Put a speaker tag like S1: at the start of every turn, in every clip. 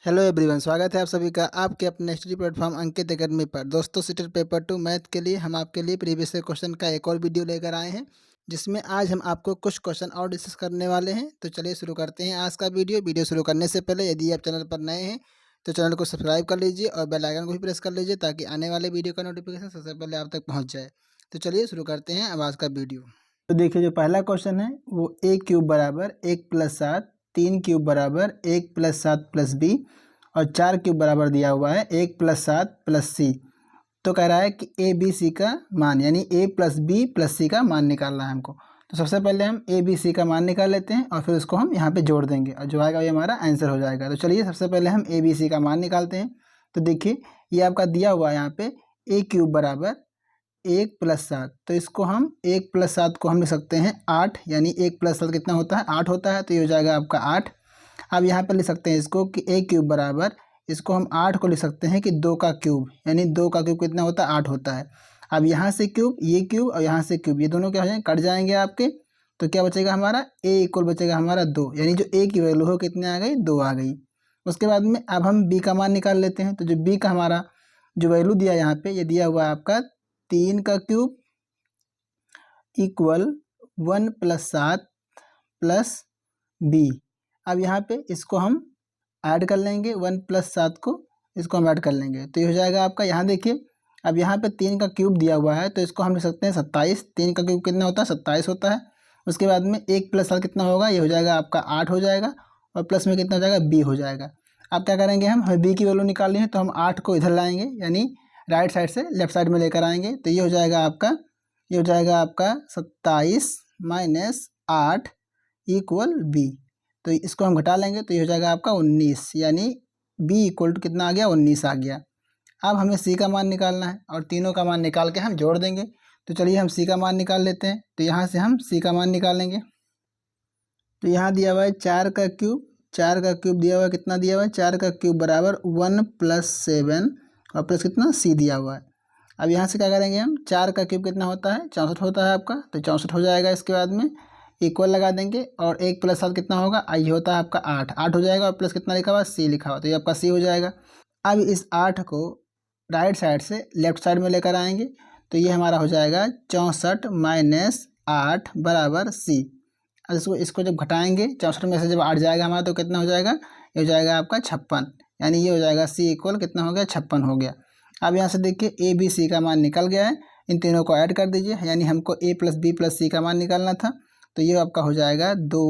S1: Hello everyone, स्वागत है आप सभी का आपके अपने स्टडी प्लेटफॉर्म अंकित एकेडमी पर। दोस्तों, सीटेट पेपर 2 मैथ के लिए हम आपके लिए प्रीवियस ईयर क्वेश्चन का एक और वीडियो लेकर आए हैं, जिसमें आज हम आपको कुछ क्वेश्चन और डिस्कस करने वाले हैं। तो चलिए शुरू करते हैं आज का वीडियो शुरू करने से पहले यदि आप चैनल पर नए हैं तो चैनल को सब्सक्राइब कर लीजिए और बेल आइकन को भी प्रेस कर लीजिए ताकि आने वाले वीडियो का नोटिफिकेशन सबसे पहले आप तक पहुँच जाए। तो चलिए शुरू करते हैं अब आज का वीडियो। तो देखिए, जो पहला क्वेश्चन है वो a क्यूब बराबर 1+7, 3 क्यूब बराबर 1+7 प्लस बी और 4 क्यूब बराबर दिया हुआ है 1+7 प्लस सी। तो कह रहा है कि ए बी सी का मान यानी a प्लस बी प्लस सी का मान निकालना है हमको। तो सबसे पहले हम ए बी सी का मान निकाल लेते हैं और फिर उसको हम यहाँ पे जोड़ देंगे और जो आएगा ये हमारा आंसर हो जाएगा। तो चलिए सबसे पहले हम ए बी सी का मान निकालते हैं। तो देखिए, ये आपका दिया हुआ है यहाँ पे a क्यूब बराबर 1+7। तो इसको हम 1+7 को हम लिख सकते हैं 8, यानी 1+7 कितना होता है 8 होता है। तो ये हो जाएगा आपका 8। अब यहाँ पर लिख सकते हैं इसको कि a क्यूब बराबर, इसको हम 8 को लिख सकते हैं कि 2 का क्यूब, यानी 2 का क्यूब कितना होता है 8 होता है। अब यहाँ से क्यूब, ये क्यूब और यहाँ से क्यूब, ये दोनों क्या हो जाएंगे कट जाएंगे आपके। तो क्या बचेगा हमारा a इक्वल बचेगा हमारा 2, यानी जो a की वैल्यू हो कितने आ गई 2 आ गई। उसके बाद में अब हम b का मान निकाल लेते हैं। तो जो b का हमारा जो वैल्यू दिया यहाँ पे, ये दिया हुआ है आपका 3 का क्यूब इक्वल 1+7 प्लस b। अब यहाँ पे इसको हम ऐड कर लेंगे 1+7 को, इसको हम ऐड कर लेंगे तो ये हो जाएगा आपका। यहाँ देखिए, अब यहाँ पे 3 का क्यूब दिया हुआ है तो इसको हम लिख सकते हैं 27। 3 का क्यूब कितना होता है 27 होता है। उसके बाद में 1+7 कितना होगा, ये हो जाएगा आपका 8 हो जाएगा और प्लस में कितना हो जाएगा b हो जाएगा। अब क्या करेंगे, हम हमें b की वैल्यू निकालनी है तो हम 8 को इधर लाएंगे, यानी राइट साइड से लेफ्ट साइड में लेकर आएंगे। तो ये हो जाएगा आपका 27 माइनस 8 इक्वल b। तो इसको हम घटा लेंगे तो ये हो जाएगा आपका 19, यानी b इक्वल टू कितना आ गया 19 आ गया। अब हमें c का मान निकालना है और तीनों का मान निकाल के हम जोड़ देंगे। तो चलिए हम c का मान निकाल लेते हैं। तो यहाँ से हम c का मान निकालेंगे। तो यहाँ दिया हुआ है 4 का क्यूब, 4 का क्यूब दिया हुआ है, कितना दिया हुआ है 4 का क्यूब बराबर 1+7 और प्लस कितना c दिया हुआ है। अब यहाँ से क्या करेंगे हम, 4 का क्यूब कितना होता है 64 होता है आपका, तो 64 हो जाएगा। इसके बाद में इक्वल लगा देंगे और 1+7 कितना होगा, आई होता है आपका 8, 8 हो जाएगा और प्लस कितना लिखा हुआ सी लिखा हुआ, तो ये आपका सी हो जाएगा। अब इस 8 को राइट साइड से लेफ्ट साइड में लेकर आएंगे तो ये हमारा हो जाएगा 64 माइनस 8 बराबर सी। अब इसको जब घटाएंगे 64 में से जब 8 जाएगा हमारा तो कितना हो जाएगा, ये हो जाएगा आपका 56, यानी ये हो जाएगा सी इक्वल कितना हो गया 56 हो गया। अब यहाँ से देखिए ए बी सी का मान निकल गया है, इन तीनों को ऐड कर दीजिए, यानी हमको a प्लस बी प्लस सी का मान निकालना था। तो ये आपका हो जाएगा 2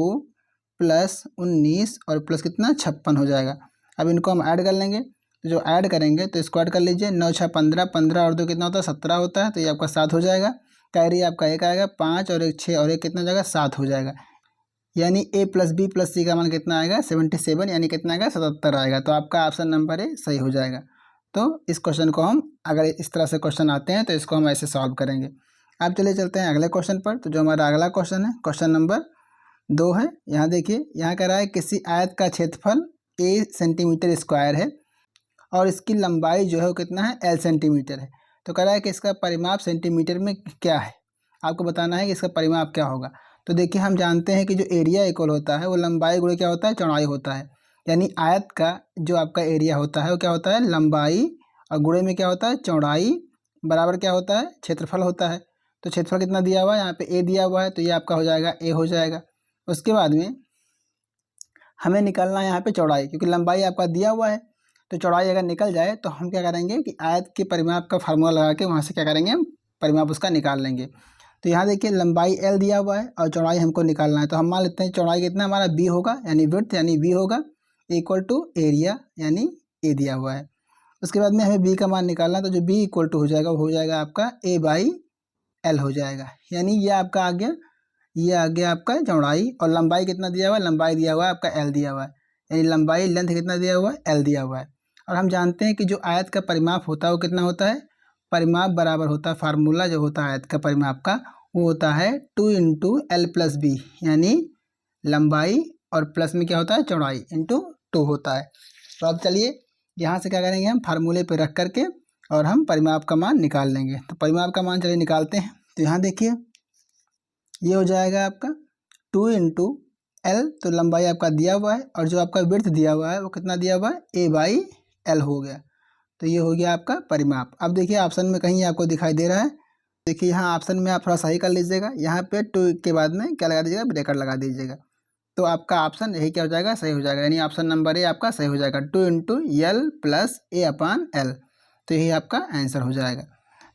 S1: + 19 और प्लस कितना 56 हो जाएगा। अब इनको हम ऐड कर लेंगे, तो जो ऐड करेंगे तो इसको ऐड कर लीजिए, 9 6 15, 15 और 2 कितना होता है 17 होता है। तो ये आपका 7 हो जाएगा। कैरी आपका एक आएगा 5 और एक 6 और एक कितना हो जाएगा 7 हो जाएगा, यानी a प्लस बी प्लस सी का मान कितना आएगा 77, यानी कितना आएगा 77 आएगा। तो आपका ऑप्शन नंबर ए सही हो जाएगा। तो इस क्वेश्चन को हम, अगर इस तरह से क्वेश्चन आते हैं तो इसको हम ऐसे सॉल्व करेंगे। अब चलिए चलते हैं अगले क्वेश्चन पर। तो जो हमारा अगला क्वेश्चन है क्वेश्चन नंबर 2 है। यहाँ देखिए, यहाँ कह रहा है किसी आयत का क्षेत्रफल a सेंटीमीटर स्क्वायर है और इसकी लंबाई जो है वो कितना है l सेंटीमीटर है। तो कह रहा है कि इसका परिमाप सेंटीमीटर में क्या है, आपको बताना है कि इसका परिमाप क्या होगा। तो देखिए, हम जानते हैं कि जो एरिया इक्वल होता है वो लंबाई गुणे क्या होता है चौड़ाई होता है, यानी आयत का जो आपका एरिया होता है वो क्या होता है लंबाई और गुणे में क्या होता है चौड़ाई बराबर क्या होता है क्षेत्रफल होता है। तो क्षेत्रफल कितना दिया हुआ है, यहाँ पे ए दिया हुआ है तो ये आपका हो जाएगा ए हो जाएगा। उसके बाद में हमें निकालना है यहाँ पे चौड़ाई, क्योंकि लंबाई आपका दिया हुआ है। तो चौड़ाई अगर निकल जाए तो हम क्या करेंगे कि आयत के परिमाप का फार्मूला लगा के वहाँ से क्या करेंगे हम परिमाप उसका निकाल लेंगे। तो यहाँ देखिए, लंबाई l दिया हुआ है और चौड़ाई हमको निकालना है। तो हम मान लेते हैं चौड़ाई कितना हमारा b होगा, यानी विड्थ यानी v होगा इक्वल टू एरिया यानी a दिया हुआ है। उसके बाद में हमें b का मान निकालना है, तो जो b इक्वल टू हो जाएगा वो हो जाएगा आपका a/l हो जाएगा, यानी ये आपका आ गया, ये आ गया आपका चौड़ाई। और लंबाई कितना दिया हुआ है, लंबाई दिया हुआ है आपका l दिया हुआ है, यानी लंबाई लेंथ कितना दिया हुआ है l दिया हुआ है। और हम जानते हैं कि जो आयत का परिमाप होता है वो कितना होता है, परिमाप बराबर होता है, फार्मूला जो होता है आयत का परिमाप का वो होता है 2 × l + b, यानी लंबाई और प्लस में क्या होता है चौड़ाई × 2 होता है। तो अब चलिए यहाँ से क्या करेंगे हम फार्मूले पे रख करके और हम परिमाप का मान निकाल लेंगे। तो परिमाप का मान चलिए निकालते हैं। तो यहाँ देखिए, ये हो जाएगा आपका 2 × एल, तो लंबाई आपका दिया हुआ है और जो आपका विड्थ दिया हुआ है वो कितना दिया हुआ है, A/L हो गया। तो ये हो गया आपका परिमाप। अब देखिए ऑप्शन में कहीं आपको दिखाई दे रहा है, देखिए यहाँ ऑप्शन में आप थोड़ा सही कर लीजिएगा, यहाँ पे 2 के बाद में क्या लगा दीजिएगा, ब्रैकेट लगा दीजिएगा। तो आपका ऑप्शन यही क्या हो जाएगा, सही हो जाएगा, यानी ऑप्शन नंबर ए आपका सही हो जाएगा, 2 × L + A/L। तो यही आपका आंसर हो जाएगा।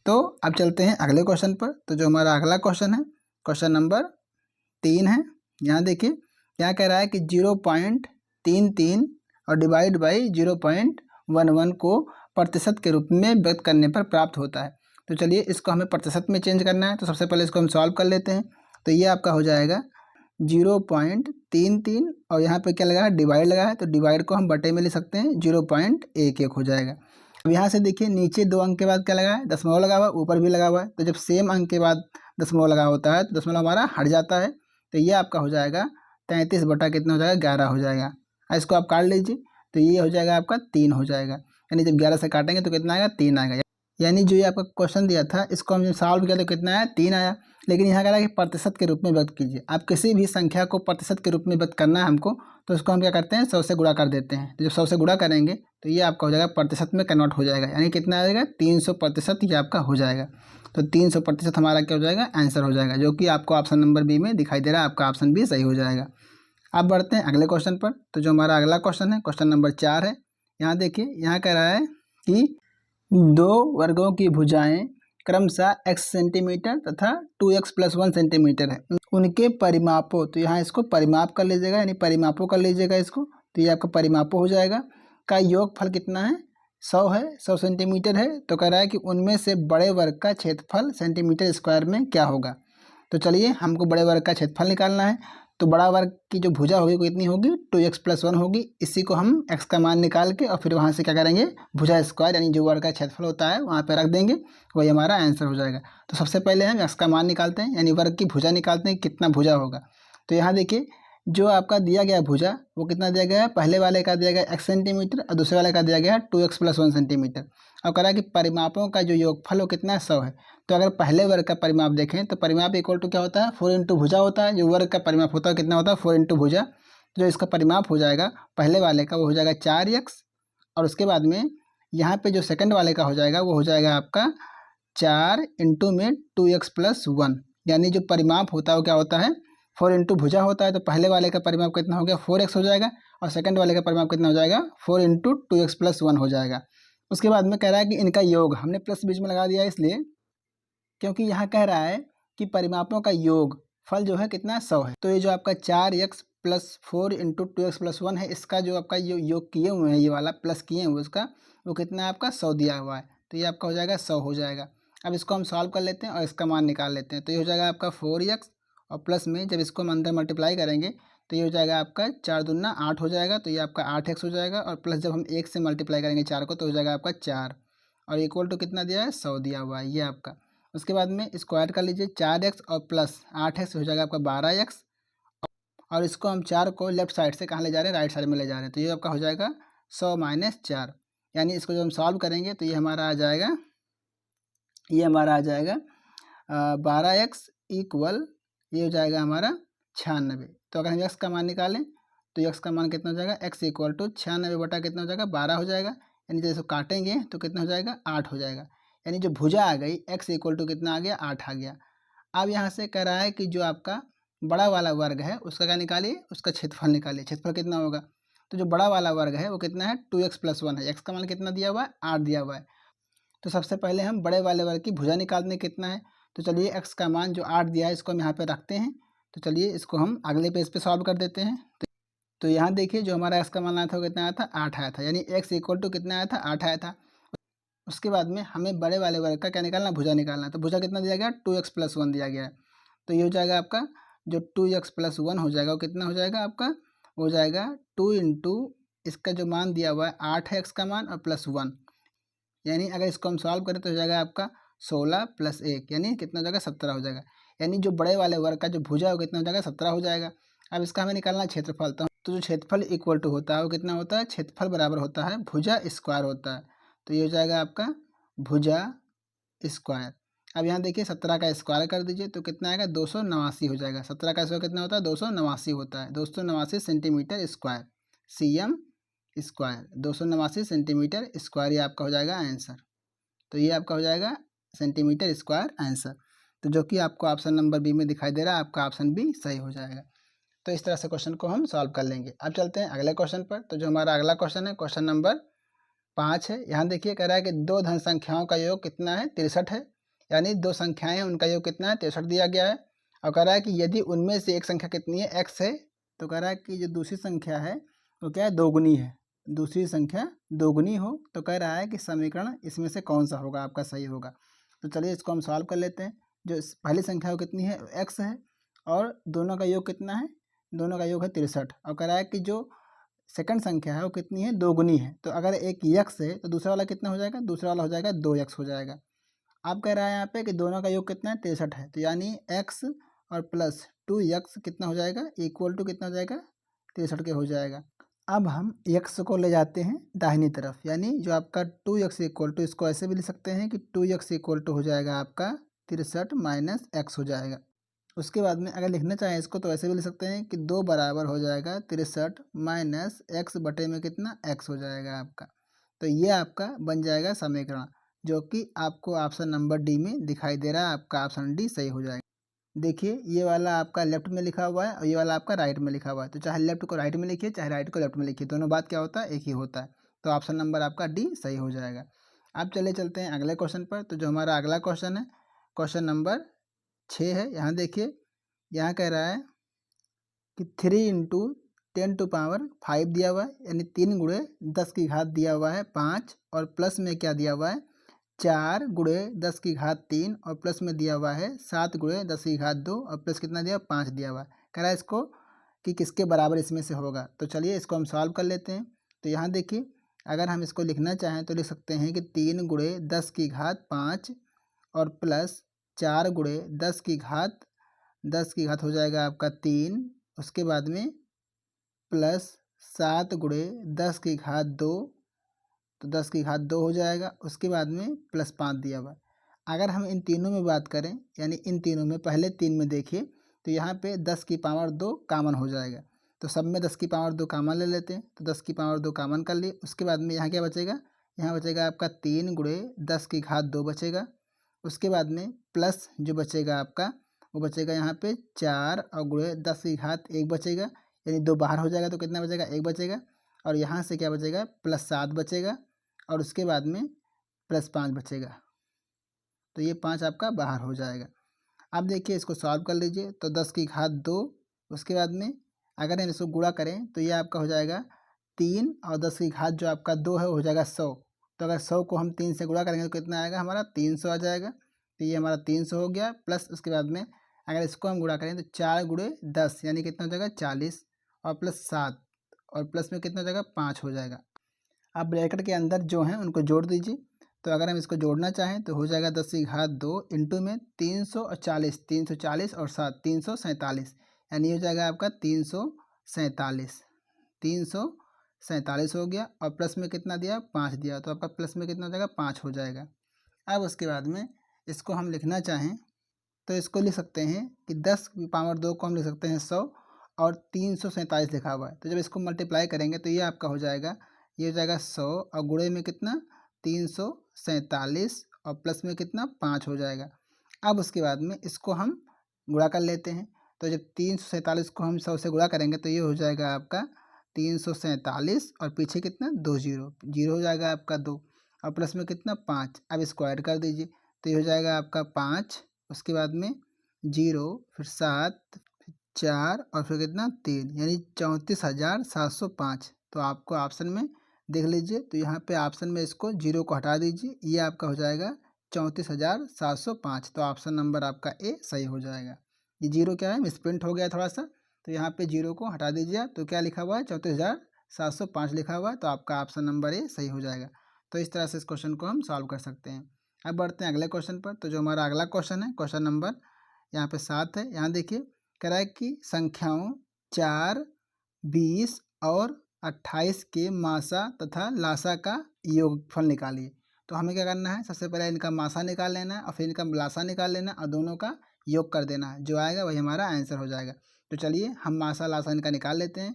S1: तो अब चलते हैं अगले क्वेश्चन पर। तो जो हमारा अगला क्वेश्चन है, क्वेश्चन नंबर 3 है। यहाँ देखिए क्या कह रहा है कि 0.33 और डिवाइड बाई 0.11 को प्रतिशत के रूप में व्यक्त करने पर प्राप्त होता है। तो चलिए इसको हमें प्रतिशत में चेंज करना है, तो सबसे पहले इसको हम सॉल्व कर लेते हैं। तो ये आपका हो जाएगा 0.33 और यहाँ पे क्या लगा है, डिवाइड लगा है, तो डिवाइड को हम बटे में ले सकते हैं, 0.11 हो जाएगा। अब यहाँ से देखिए नीचे 2 अंक के बाद क्या लगा है, दशमलव लगा हुआ है, ऊपर भी लगा हुआ है। तो जब सेम अंक के बाद दशमलव लगा होता है तो दशमलव हमारा हट जाता है। तो ये आपका हो जाएगा 33 बटा कितना हो जाएगा, 11 हो जाएगा। इसको आप काट लीजिए, तो ये हो जाएगा आपका 3 हो जाएगा, यानी जब 11 से काटेंगे तो कितना आएगा, 3 आएगा। यानी जो ये आपका क्वेश्चन दिया था इसको हम जब सॉल्व किया तो कितना आया, 3 आया। लेकिन यहाँ कह रहा है कि प्रतिशत के रूप में व्यक्त कीजिए। आप किसी भी संख्या को प्रतिशत के रूप में व्यक्त करना है हमको, तो उसको हम क्या करते हैं, 100 से गुणा कर देते हैं। तो जब 100 से गुणा करेंगे तो ये आपका हो जाएगा प्रतिशत में कन्वर्ट हो जाएगा, यानी कितना आएगा, 300% ये आपका हो जाएगा। तो 300% हमारा क्या हो जाएगा, आंसर हो जाएगा, जो कि आपको ऑप्शन नंबर बी में दिखाई दे रहा है। आपका ऑप्शन बी सही हो जाएगा। अब बढ़ते हैं अगले क्वेश्चन पर। तो जो हमारा अगला क्वेश्चन है, क्वेश्चन नंबर 4 है। यहाँ देखिए यहाँ कह रहा है कि 2 वर्गों की भुजाएं क्रमशः x सेंटीमीटर तथा 2x + 1 सेंटीमीटर है, उनके परिमापों, तो यहाँ इसको परिमाप कर लीजिएगा, यानी परिमापों कर लीजिएगा इसको। तो ये आपका परिमापों हो जाएगा, का योगफल कितना है, 100 है, 100 सेंटीमीटर है। तो कह रहा है कि उनमें से बड़े वर्ग का क्षेत्रफल सेंटीमीटर स्क्वायर में क्या होगा। तो चलिए हमको बड़े वर्ग का क्षेत्रफल निकालना है। तो बड़ा वर्ग की जो भुजा होगी वो कितनी होगी, 2x + 1 होगी। इसी को हम x का मान निकाल के और फिर वहाँ से क्या करेंगे, भुजा स्क्वायर यानी जो वर्ग का क्षेत्रफल होता है वहाँ पे रख देंगे, वही हमारा आंसर हो जाएगा। तो सबसे पहले हम x का मान निकालते हैं, यानी वर्ग की भुजा निकालते हैं, कितना भुजा होगा। तो यहाँ देखिए जो आपका दिया गया भुजा वो कितना दिया गया है, पहले वाले का दिया गया x सेंटीमीटर और दूसरे वाले का दिया गया है 2x + 1 सेंटीमीटर। और कह रहा है कि परिमापों का जो योगफल वो कितना है, 100 है। तो अगर पहले वर्ग का परिमाप देखें तो परिमाप इक्वल टू क्या होता है, 4 × भुजा होता है। जो वर्ग का परिमाप होता है कितना होता है, 4 × भुजा। जो इसका परिमाप हो जाएगा पहले वाले का वो हो जाएगा 4x, और उसके बाद में यहाँ पे जो सेकंड वाले का हो जाएगा वो हो जाएगा आपका 4 × में 2x + 1, यानी जो परिमाप होता है वो क्या होता है, 4 × भुजा होता है। तो पहले वाले का परिमाप कितना हो गया, 4x हो जाएगा, और सेकंड वाले का परिमाप कितना हो जाएगा, 4 × 2x + 1 हो जाएगा। उसके बाद में कह रहा है कि इनका योग, हमने प्लस बीच में लगा दिया इसलिए क्योंकि यहाँ कह रहा है कि परिमापों का योग फल जो है कितना, 100 है। तो ये जो आपका 4x + 4 × 2x + 1 है, इसका जो आपका योग किए हुए हैं, ये वाला प्लस किए हुए उसका वो कितना है आपका, 100 दिया हुआ है। तो ये आपका हो जाएगा 100 हो जाएगा। अब इसको हम सॉल्व कर लेते हैं और इसका मान निकाल लेते हैं। तो ये हो जाएगा आपका 4x, और प्लस में जब इसको हम अंदर मल्टीप्लाई करेंगे तो ये हो जाएगा आपका 4 दूना 8 हो जाएगा, तो ये आपका 8x हो जाएगा। और प्लस जब हम 1 से मल्टीप्लाई करेंगे 4 को तो हो जाएगा आपका 4, और इक्वल टू कितना दिया है, 100 दिया हुआ है ये आपका। उसके बाद में स्क्वायर कर लीजिए, 4x और प्लस 8x हो जाएगा आपका 12x, और इसको हम 4 को लेफ्ट साइड से कहाँ ले जा रहे हैं, राइट साइड में ले जा रहे हैं। तो ये आपका हो जाएगा 100 - 4, यानी इसको जब हम सॉल्व करेंगे तो ये हमारा आ जाएगा, ये हमारा आ जाएगा 12x इक्वल, ये हो जाएगा हमारा 96। तो अगर हम x का मान निकालें तो x का मान कितना हो जाएगा, x इक्वल टू 96 बटा कितना हो जाएगा, 12 हो जाएगा। यानी जैसे इसको काटेंगे तो कितना हो जाएगा, 8 हो जाएगा। यानी जो भुजा आ गई x इक्वल टू कितना आ गया, 8 आ गया। अब यहाँ से कह रहा है कि जो आपका बड़ा वाला वर्ग है उसका क्या निकालिए, उसका क्षेत्रफल निकालिए। क्षेत्रफल कितना होगा, तो जो बड़ा वाला वर्ग है वो कितना है, 2x + 1 है। x का मान कितना दिया हुआ है, 8 दिया हुआ है। तो सबसे पहले हम बड़े वाले वर्ग की भुजा निकालने कितना है। तो चलिए x का मान जो 8 दिया है इसको हम यहाँ पे रखते हैं। तो चलिए इसको हम अगले पेज पे सॉल्व कर देते हैं। तो यहाँ देखिए जो हमारा x का मान आया था वो कितना आया था, 8 आया था, यानी x इक्वल टू कितना आया था, 8 आया था। उसके बाद में हमें बड़े वाले वर्ग का क्या निकालना, भुजा निकालना है। तो भुजा कितना दिया गया, 2x + 1 दिया गया है। तो ये हो जाएगा आपका जो 2x + 1 हो जाएगा वो कितना हो जाएगा आपका, हो जाएगा 2 × इसका जो मान दिया हुआ है 8 है x का मान, और प्लस 1, यानी अगर इसको हम सॉल्व करें तो हो जाएगा आपका 16 + 1, यानी कितना हो जाएगा, 17 हो जाएगा। यानी जो बड़े वाले वर्ग का जो भुजा है वो कितना हो जाएगा, 17 हो जाएगा। अब इसका हमें निकालना है क्षेत्रफल। तो जो क्षेत्रफल इक्वल टू होता है वो कितना होता है, क्षेत्रफल बराबर होता है भुजा स्क्वायर होता है। तो ये हो जाएगा आपका भुजा स्क्वायर। अब यहाँ देखिए 17 का स्क्वायर कर दीजिए तो कितना आएगा 289 हो जाएगा। 17 का स्क्वायर कितना होता है 289 होता है, 289 centimetre square, cm square 289 centimetre square, ये आपका हो जाएगा आंसर। तो ये आपका हो जाएगा सेंटीमीटर स्क्वायर आंसर, तो जो कि आपको ऑप्शन नंबर बी में दिखाई दे रहा है, आपका ऑप्शन बी सही हो जाएगा। तो इस तरह से क्वेश्चन को हम सॉल्व कर लेंगे। अब चलते हैं अगले क्वेश्चन पर। तो जो हमारा अगला क्वेश्चन है क्वेश्चन नंबर 5 है। यहाँ देखिए कह रहा है कि दो धन संख्याओं का योग कितना है 63 है, यानी दो संख्याएं हैं उनका योग कितना है 63 दिया गया है। और कह रहा है कि यदि उनमें से एक संख्या कितनी है x है, तो कह रहा है कि जो दूसरी संख्या है वो क्या है दोगुनी है, दूसरी संख्या दोगुनी हो तो कह रहा है कि समीकरण इसमें से कौन सा होगा आपका सही होगा। तो चलिए इसको हम सॉल्व कर लेते हैं। जो पहली संख्या वो कितनी है x है और दोनों का योग कितना है, दोनों का योग है 63। और कह रहा है कि जो सेकंड संख्या है वो कितनी है दोगुनी है, तो अगर एक यक्स है तो दूसरा वाला कितना हो जाएगा, दूसरा वाला हो जाएगा 2x हो जाएगा। आप कह रहा है यहाँ पे कि दोनों का योग कितना है 63 है, तो यानी x और प्लस 2x कितना हो जाएगा इक्वल टू कितना हो जाएगा 63 के हो जाएगा। अब हम x को ले जाते हैं दाहिनी तरफ, यानी जो आपका 2x इक्वल टू, इसको ऐसे भी लिख सकते हैं कि 2x इक्वल टू हो जाएगा आपका 63 माइनस x हो जाएगा। उसके बाद में अगर लिखना चाहें इसको तो ऐसे भी लिख सकते हैं कि 2 बराबर हो जाएगा 63 माइनस एक्स बटे में कितना x हो जाएगा आपका। तो ये आपका बन जाएगा समीकरण, जो कि आपको ऑप्शन नंबर डी में दिखाई दे रहा है, आपका ऑप्शन डी सही हो जाएगा। देखिए ये वाला आपका लेफ्ट में लिखा हुआ है और ये वाला आपका राइट में लिखा हुआ है, तो चाहे लेफ्ट को राइट में लिखिए चाहे राइट को लेफ्ट में लिखिए, दोनों बात क्या होता है एक ही होता है। तो ऑप्शन नंबर आपका डी सही हो जाएगा। अब चले चलते हैं अगले क्वेश्चन पर। तो जो हमारा अगला क्वेश्चन है क्वेश्चन नंबर 6 है। यहाँ देखिए यहाँ कह रहा है कि 3 इंटू 10 टू पावर 5 दिया हुआ है, यानी 3 गुणे 10 की घात दिया हुआ है 5, और प्लस में क्या दिया हुआ है 4 गुणे 10 की घात 3, और प्लस में दिया हुआ है 7 गुणे 10 की घात 2, और प्लस कितना दिया 5 दिया हुआ है। कह रहा है इसको कि किसके बराबर इसमें से होगा। तो चलिए इसको हम सॉल्व कर लेते हैं। तो यहाँ देखिए अगर हम इसको लिखना चाहें तो लिख सकते हैं कि 3 गुणे 10 की घात 5 और प्लस 4 गुणे 10 की घात हो जाएगा आपका 3, उसके बाद में प्लस 7 गुणे 10 की घात 2, तो 10 की घात 2 हो जाएगा, उसके बाद में प्लस 5 दिया हुआ है। अगर हम इन तीनों में बात करें, यानी इन तीनों में पहले 3 में देखिए तो यहाँ पे 10 की पावर 2 कामन हो जाएगा, तो सब में 10 की पावर 2 कामन ले लेते हैं, तो 10 की पावर 2 कामन कर लिए। उसके बाद में यहाँ क्या बचेगा, यहाँ बचेगा आपका 3 गुणे 10 की घात 2 बचेगा। उसके बाद में प्लस जो बचेगा आपका वो बचेगा यहाँ पे 4 और गुणे 10 की घात 1 बचेगा, यानी 2 बाहर हो जाएगा तो कितना बचेगा 1 बचेगा, और यहाँ से क्या बचेगा प्लस 7 बचेगा, और उसके बाद में प्लस 5 बचेगा, तो ये 5 आपका बाहर हो जाएगा। अब देखिए इसको सॉल्व कर लीजिए, तो 10 की घात 2, उसके बाद में अगर हम इसको गुणा करें तो ये आपका हो जाएगा 3, और 10 की घात जो आपका 2 है हो जाएगा 100। तो अगर 100 को हम 3 से गुणा करेंगे तो कितना आएगा हमारा 300 आ जाएगा, तो ये हमारा 300 हो गया। प्लस उसके बाद में अगर इसको हम गुणा करें तो 4 गुणे 10 यानी कितना हो जाएगा 40, और प्लस 7, और प्लस में कितना हो जाएगा 5 हो जाएगा। अब ब्रैकेट के अंदर जो हैं उनको जोड़ दीजिए। तो अगर हम इसको जोड़ना चाहें तो हो जाएगा 10 की घात 2 इंटू में 340, 340 और 7 347, यानी हो जाएगा आपका 347, 347 हो गया, और प्लस में कितना दिया 5 दिया, तो आपका प्लस में कितना हो जाएगा 5 हो जाएगा। अब उसके बाद में इसको हम लिखना चाहें तो इसको लिख सकते हैं कि 10 की पावर 2 को हम लिख सकते हैं 100, और 347 लिखा हुआ है, तो जब इसको मल्टीप्लाई करेंगे तो ये आपका हो जाएगा, ये हो जाएगा 100 और गुणे में कितना 347, और प्लस में कितना 5 हो जाएगा। अब उसके बाद में इसको हम गुणा कर लेते हैं, तो जब 347 को हम 100 से गुणा करेंगे तो ये हो जाएगा आपका 347, और पीछे कितना 2 जीरो, जीरो हो जाएगा आपका 2, और प्लस में कितना 5। अब इसको ऐड कर दीजिए तो ये हो जाएगा आपका 5, उसके बाद में 0, फिर 7, फिर 4, और फिर कितना 3, यानी 34,705। तो आपको ऑप्शन में देख लीजिए, तो यहाँ पे ऑप्शन में इसको 0 को हटा दीजिए, ये आपका हो जाएगा 34,705। तो ऑप्शन नंबर आपका ए सही हो जाएगा। ये 0 क्या है मिसप्रिंट हो गया थोड़ा सा, तो यहाँ पे 0 को हटा दीजिए आप, तो क्या लिखा हुआ है 34,705 लिखा हुआ है, तो आपका ऑप्शन नंबर ए सही हो जाएगा। तो इस तरह से इस क्वेश्चन को हम सॉल्व कर सकते हैं। अब बढ़ते हैं अगले क्वेश्चन पर। तो जो हमारा अगला क्वेश्चन है क्वेश्चन नंबर यहाँ पे 7 है। यहाँ देखिए कह रहा है कि संख्याओं 4, 20 और 28 के मासा तथा लासा का योगफल निकालिए। तो हमें क्या करना है, सबसे पहले इनका मासा निकाल लेना है और फिर इनका लासा निकाल लेना और दोनों का योग कर देना है, जो आएगा वही हमारा आंसर हो जाएगा। तो चलिए हम मासा लासा इनका निकाल लेते हैं।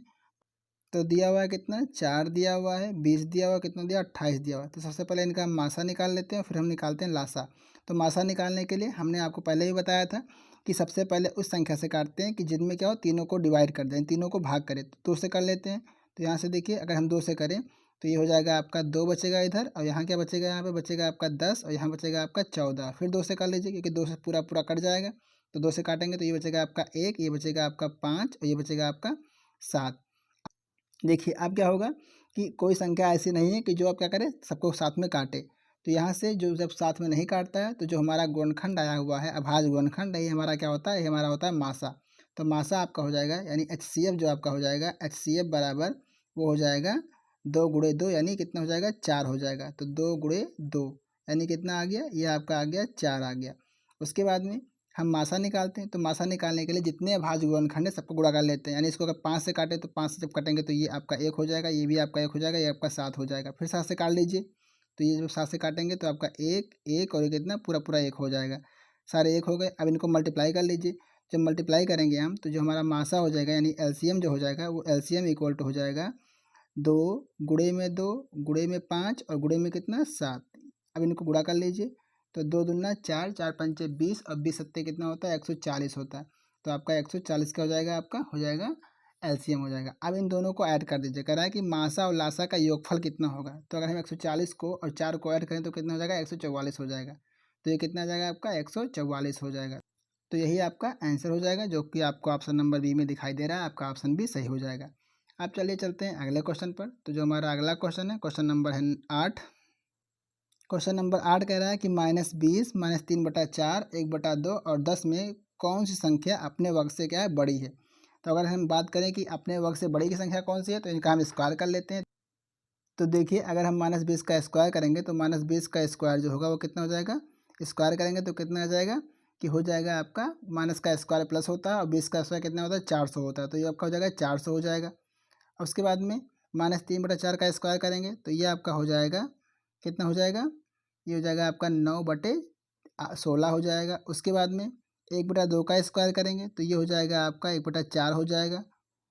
S1: तो दिया हुआ है कितना, 4 दिया हुआ है, 20 दिया हुआ है, कितना दिया, 28 दिया हुआ है। तो सबसे पहले इनका हम मासा निकाल लेते हैं, फिर हम निकालते हैं लासा। तो मासा निकालने के लिए हमने आपको पहले ही बताया था कि सबसे पहले उस संख्या से काटते हैं कि जिनमें क्या हो, तीनों को डिवाइड कर दें, तीनों को भाग करें। तो 2 से कर लेते हैं। तो यहाँ से देखिए, अगर हम 2 से करें तो ये हो जाएगा आपका 2 बचेगा इधर, और यहाँ क्या बचेगा, यहाँ पे बचेगा आपका 10 और यहाँ बचेगा आपका 14। फिर 2 से कर लीजिए, क्योंकि 2 से पूरा पूरा कट जाएगा। तो 2 से काटेंगे तो ये बचेगा आपका 1, ये बचेगा आपका 5 और ये बचेगा आपका 7। देखिए अब क्या होगा कि कोई संख्या ऐसी नहीं है कि जो आप क्या करें, सबको साथ में काटे। तो यहाँ से जो जब साथ में नहीं काटता है, तो जो हमारा गुणनखंड आया हुआ है, अभाज्य गुणनखंड, ये हमारा क्या होता है, ये हमारा होता है मासा। तो मासा आपका हो जाएगा यानी HCF जो आपका हो जाएगा, HCF बराबर वो हो जाएगा 2 गुणे 2 यानी कितना हो जाएगा, 4 हो जाएगा। तो 2 गुणे 2 यानी कितना आ गया, ये आपका आ गया 4 आ गया। उसके बाद में हम मासा निकालते हैं। तो मासा निकालने के लिए जितने अभाज्य गुणनखंड है सबको गुणा कर लेते हैं। यानी इसको अगर 5 से काटे तो 5 से जब कटेंगे तो ये आपका 1 हो जाएगा, ये भी आपका 1 हो जाएगा, ये आपका 7 हो जाएगा। फिर 7 से काट लीजिए। तो ये जब 7 से काटेंगे तो आपका 1 1 और ये कितना, पूरा पूरा 1 हो जाएगा। सारे 1 हो गए। अब इनको मल्टीप्लाई कर लीजिए। जब मल्टीप्लाई करेंगे हम तो जो हमारा मासा हो जाएगा यानी LCM जो हो जाएगा, वो LCM इक्वल टू हो जाएगा 2 गुणे में 2 गुणे में 5 और गुणे में कितना, 7। अब इनको गुणा कर लीजिए। तो 2 दूना 4, 4 पंचे 20 और 20 सत्ते कितना होता है, 140 होता है। तो आपका 140 क्या हो जाएगा, आपका हो जाएगा LCM हो जाएगा। अब इन दोनों को ऐड कर दीजिए। कह रहा है कि मासा और लासा का योगफल कितना होगा। तो अगर हम 140 को और 4 को ऐड करें तो कितना हो जाएगा, 144 हो जाएगा। तो ये कितना आ जाएगा आपका, 144 हो जाएगा। तो यही आपका आंसर हो जाएगा, जो कि आपको ऑप्शन नंबर बी में दिखाई दे रहा है। आपका ऑप्शन भी सही हो जाएगा। अब चलिए चलते हैं अगले क्वेश्चन पर। तो जो हमारा अगला क्वेश्चन है, क्वेश्चन नंबर है 8। क्वेश्चन नंबर 8 कह रहा है कि -20 -3/4 1/2 और 10 में कौन सी संख्या अपने वर्ग से क्या है, बड़ी है। तो अगर हम बात करें कि अपने वर्ग से बड़ी की संख्या कौन सी है, तो इनका हम स्क्वायर कर लेते हैं। तो देखिए, अगर हम -20 का स्क्वायर करेंगे तो -20 का स्क्वायर जो होगा वो कितना हो जाएगा, स्क्वायर करेंगे तो कितना आ जाएगा कि हो जाएगा आपका, माइनस का स्क्वायर प्लस होता है और 20 का स्क्वायर कितना होता है, 400 होता है। तो ये आपका हो जाएगा 400 हो जाएगा। और उसके बाद में -3/4 का स्क्वायर करेंगे तो ये आपका हो जाएगा कितना हो जाएगा, ये हो जाएगा आपका 9/16 हो जाएगा। उसके बाद में 1/2 का स्क्वायर करेंगे तो ये हो जाएगा आपका 1/4 हो जाएगा।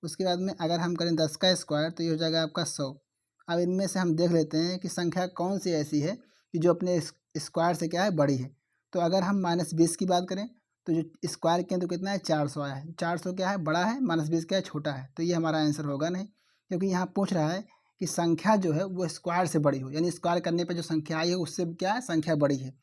S1: उसके बाद में अगर हम करें 10 का स्क्वायर तो ये हो जाएगा आपका 100। अब इनमें से हम देख लेते हैं कि संख्या कौन सी ऐसी है कि जो अपने स्क्वायर से क्या है, बड़ी है। तो अगर हम -20 की बात करें तो जो स्क्वायर किया तो कितना है, 400 आया है। 400 क्या है, बड़ा है, -20 क्या है, छोटा है। तो ये हमारा आंसर होगा नहीं, क्योंकि यहाँ पूछ रहा है कि संख्या जो है वो स्क्वायर से बड़ी हो, यानी स्क्वायर करने पे जो संख्या आई है उससे क्या है, संख्या बड़ी है।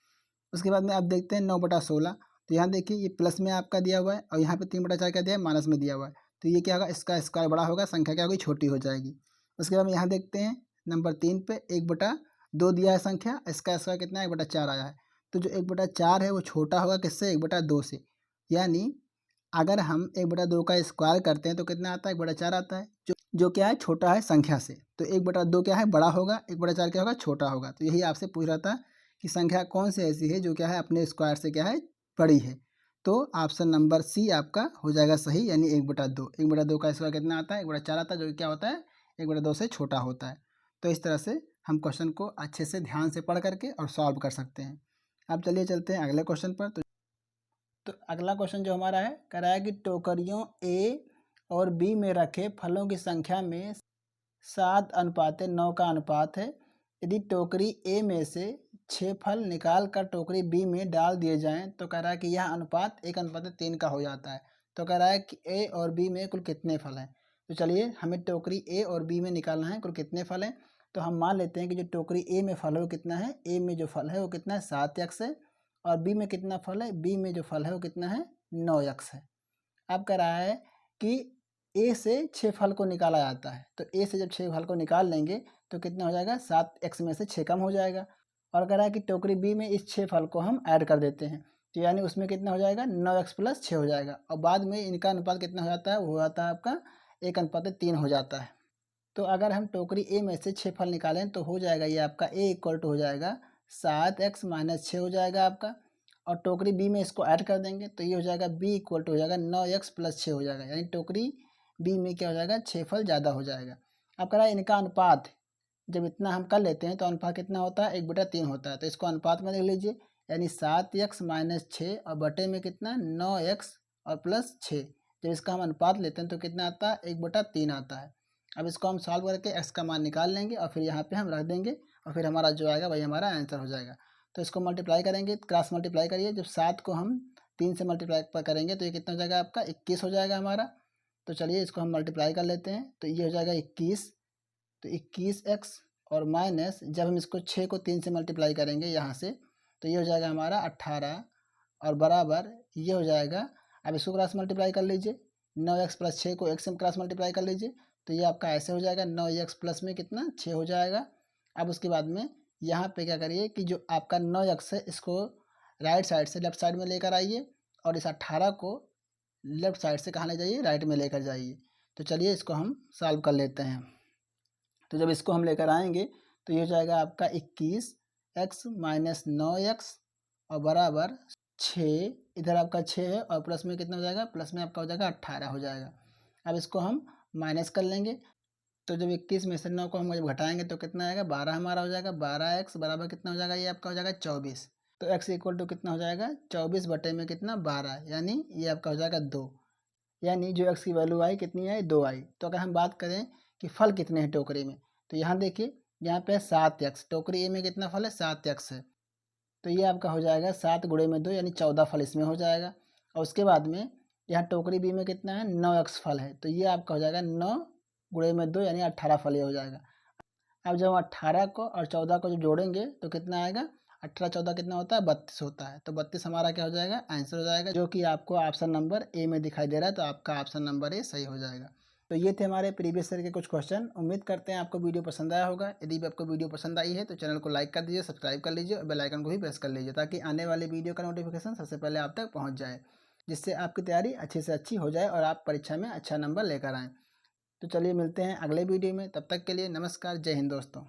S1: उसके बाद में आप देखते हैं 9/16। तो यहाँ देखिए, ये प्लस में आपका दिया हुआ है और यहाँ पे 3/4 क्या दिया है, माइनस में दिया हुआ है। तो ये क्या होगा, इसका स्क्वायर बड़ा होगा, संख्या क्या होगी, छोटी हो जाएगी। उसके बाद में यहाँ देखते हैं नंबर 3 पे 1/2 दिया है संख्या, इसका स्क्वायर कितना है, 1/4 आया है। तो जो 1/4 है वो छोटा होगा किससे, 1/2 से। यानी अगर हम 1/2 का स्क्वायर करते हैं तो कितना आता है, 1/4 आता है, जो क्या है, छोटा है संख्या से। तो 1/2 क्या है, बड़ा होगा, 1/4 क्या होगा, छोटा होगा। तो यही आपसे पूछ रहा था कि संख्या कौन सी ऐसी है जो क्या है, अपने स्क्वायर से क्या है, बड़ी है। तो ऑप्शन नंबर सी आपका हो जाएगा सही, यानी 1/2। 1/2 का स्क्वायर कितना आता है, 1/4 आता है, जो कि क्या होता है, 1/2 से छोटा होता है। तो इस तरह से हम क्वेश्चन को अच्छे से ध्यान से पढ़ करके और सॉल्व कर सकते हैं। अब चलिए चलते हैं अगले क्वेश्चन पर। तो अगला क्वेश्चन जो हमारा है, कह रहा है कि टोकरियों ए और बी में रखे फलों की संख्या में 7:9 का अनुपात है। यदि टोकरी ए में से 6 फल निकाल कर टोकरी बी में डाल दिए जाएं तो कह रहा है कि यह अनुपात 1:3 का हो जाता है। तो कह रहा है कि ए और बी में कुल कितने फल हैं। तो चलिए, हमें टोकरी ए और बी में निकालना है कुल कितने फल हैं। तो हम मान लेते हैं कि जो टोकरी ए में फल है वो कितना है, ए में जो फल है वो कितना है, 7x है। और बी में कितना फल है, बी में जो फल है वो कितना है, 9x है। अब कह रहा है कि ए से 6 फल को निकाला जाता है। तो ए से जब 6 फल को निकाल लेंगे तो कितना हो जाएगा, 7x में से 6 कम हो जाएगा। और कह रहा है कि टोकरी बी में इस 6 फल को हम ऐड कर देते हैं। तो यानी उसमें कितना हो जाएगा, 9x + 6 हो जाएगा। और बाद में इनका अनुपात कितना हो जाता है, वो हो जाता है आपका 1:3 हो जाता है। तो अगर हम टोकरी ए में से 6 फल निकालें तो हो जाएगा ये आपका ए इक्वल टू हो जाएगा 7x - 6 हो जाएगा आपका। और टोकरी बी में इसको ऐड कर देंगे तो ये हो जाएगा बी इक्वल टू हो जाएगा 9x + 6 हो जाएगा। यानी टोकरी बी में क्या हो जाएगा, 6 फल ज़्यादा हो जाएगा। अब कह रहा है इनका अनुपात जब इतना हम कर लेते हैं तो अनुपात कितना होता है, 1/3 होता है। तो इसको अनुपात में लिख लीजिए, यानी 7x - 6 और बटे में कितना 9x और प्लस 6। जब इसका हम अनुपात लेते हैं तो कितना आता है, 1/3 आता है। अब इसको हम सॉल्व करके x का मान निकाल लेंगे और फिर यहाँ पे हम रख देंगे और फिर हमारा जो आएगा वही हमारा आंसर हो जाएगा। तो इसको मल्टीप्लाई करेंगे, क्रॉस मल्टीप्लाई करिए। जब 7 को हम 3 से मल्टीप्लाई करेंगे तो ये कितना हो जाएगा आपका, 21 हो जाएगा हमारा। तो चलिए इसको हम मल्टीप्लाई कर लेते हैं, तो ये हो जाएगा 21। तो 21x और माइनस, जब हम इसको 6 को 3 से मल्टीप्लाई करेंगे यहाँ से, तो ये हो जाएगा हमारा 18 और बराबर ये हो जाएगा। अब इसको क्रॉस मल्टीप्लाई कर लीजिए, 9x प्लस 6 को 1 से क्रॉस मल्टीप्लाई कर लीजिए, तो ये आपका ऐसे हो जाएगा, 9x प्लस में कितना 6 हो जाएगा। अब उसके बाद में यहाँ पे क्या करिए कि जो आपका 9x है इसको राइट साइड से लेफ्ट साइड में लेकर आइए और इस 18 को लेफ्ट साइड से कहाँ ले जाइए, राइट में लेकर जाइए। तो चलिए इसको हम सॉल्व कर लेते हैं। तो जब इसको हम लेकर आएंगे तो ये हो जाएगा आपका 21x - 9x और बराबर 6, इधर आपका 6 है और प्लस में कितना हो जाएगा, प्लस में आपका हो जाएगा 18 हो जाएगा। अब इसको हम माइनस कर लेंगे, तो जब 21 में से 9 को हम जब घटाएंगे तो कितना आएगा, 12 हमारा हो जाएगा। 12x बराबर कितना हो जाएगा, ये आपका हो जाएगा 24। तो x इक्वल टू कितना हो जाएगा, 24 बटे में कितना 12, यानी ये आपका हो जाएगा 2। यानी जो x की वैल्यू आई कितनी आई, 2 आई। तो अगर हम बात करें कि फल कितने हैं टोकरी में, तो यहाँ देखिए, यहाँ पे 7x, टोकरी ए में कितना फल है, 7x है। तो ये आपका हो जाएगा 7 गुणे में 2 यानी 14 फल इसमें हो जाएगा। और उसके बाद में यहाँ टोकरी बी में कितना है, 9x फल है। तो ये आपका हो जाएगा 9 गुणे में 2 यानी 18 फल ये हो जाएगा। अब जब हम 18 को और 14 को जब जोड़ेंगे तो कितना आएगा, 18 14 कितना होता है, 32 होता है। तो 32 हमारा क्या हो जाएगा, आंसर हो जाएगा, जो कि आपको ऑप्शन नंबर ए में दिखाई दे रहा है। तो आपका ऑप्शन नंबर ए सही हो जाएगा। तो ये थे हमारे प्रीवियस ईयर के कुछ क्वेश्चन। उम्मीद करते हैं आपको वीडियो पसंद आया होगा। यदि आपको वीडियो पसंद आई है तो चैनल को लाइक कर दीजिए, सब्सक्राइब कर लीजिए और बेल आइकन को भी प्रेस कर लीजिए, ताकि आने वाली वीडियो का नोटिफिकेशन सबसे पहले आप तक पहुँच जाए, जिससे आपकी तैयारी अच्छी से अच्छी हो जाए और आप परीक्षा में अच्छा नंबर लेकर आएँ। तो चलिए मिलते हैं अगले वीडियो में, तब तक के लिए नमस्कार, जय हिंद दोस्तों।